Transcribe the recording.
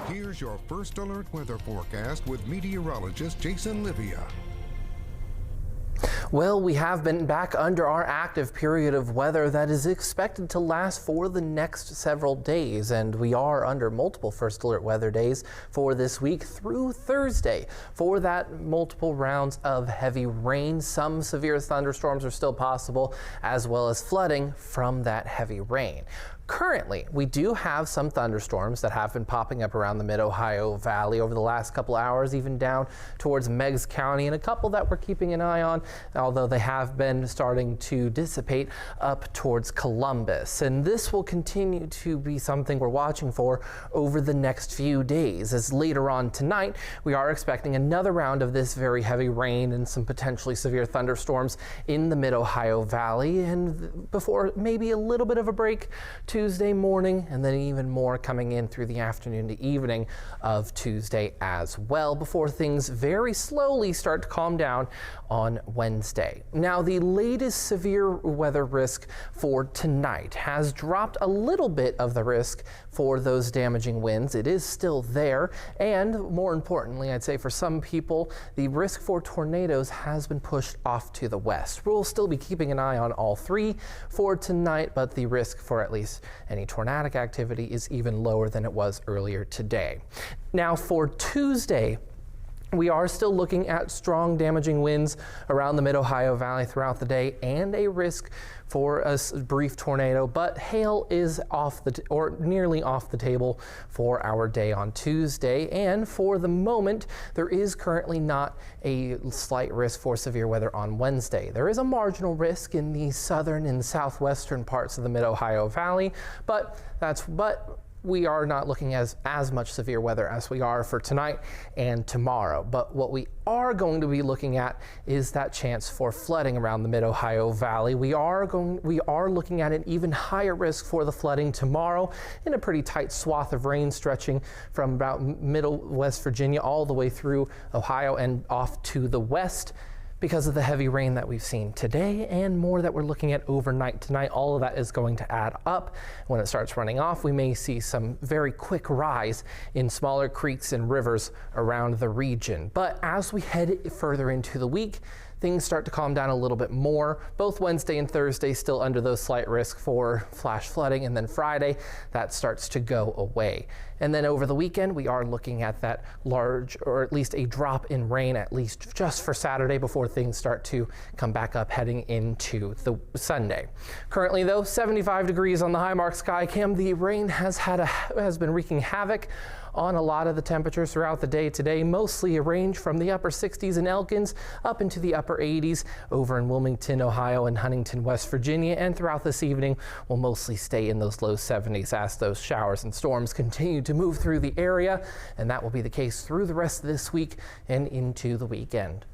Here's your first alert weather forecast with meteorologist Jason Livia. Well, we have been back under our active period of weather that is expected to last for the next several days, and we are under multiple first alert weather days for this week through Thursday. For that, multiple rounds of heavy rain. Some severe thunderstorms are still possible, as well as flooding from that heavy rain. Currently, we do have some thunderstorms that have been popping up around the Mid-Ohio Valley over the last couple hours, even down towards Meigs County, and a couple that we're keeping an eye on, although they have been starting to dissipate up towards Columbus. And this will continue to be something we're watching for over the next few days, as later on tonight, we are expecting another round of this very heavy rain and some potentially severe thunderstorms in the Mid-Ohio Valley, and before maybe a little bit of a break Tuesday morning, and then even more coming in through the afternoon to evening of Tuesday as well, before things very slowly start to calm down on Wednesday. Now, the latest severe weather risk for tonight has dropped a little bit of the risk for those damaging winds. It is still there, and more importantly, I'd say for some people, the risk for tornadoes has been pushed off to the west. We'll still be keeping an eye on all three for tonight, but the risk for at least any tornadic activity is even lower than it was earlier today. Now, for Tuesday, we are still looking at strong damaging winds around the Mid-Ohio Valley throughout the day and a risk for a brief tornado, but hail is nearly off the table for our day on Tuesday. And for the moment, there is currently not a slight risk for severe weather on Wednesday. There is a marginal risk in the southern and southwestern parts of the Mid-Ohio Valley, but we are not looking as much severe weather as we are for tonight and tomorrow. But what we are going to be looking at is that chance for flooding around the Mid-Ohio Valley. We are looking at an even higher risk for the flooding tomorrow in a pretty tight swath of rain stretching from about middle West Virginia all the way through Ohio and off to the west, because of the heavy rain that we've seen today and more that we're looking at overnight tonight. All of that is going to add up. When it starts running off, we may see some very quick rise in smaller creeks and rivers around the region. But as we head further into the week, things start to calm down a little bit more. Both Wednesday and Thursday still under those slight risk for flash flooding, and then Friday that starts to go away. And then over the weekend, we are looking at that large, or at least a drop in rain, at least just for Saturday, before things start to come back up heading into the Sunday. Currently though, 75 degrees on the Highmark sky cam. The rain has been wreaking havoc on a lot of the temperatures throughout the day today, mostly a range from the upper 60s in Elkins up into the upper 80s over in Wilmington, Ohio, and Huntington, West Virginia. And throughout this evening, we'll mostly stay in those low 70s as those showers and storms continue to move through the area. And that will be the case through the rest of this week and into the weekend.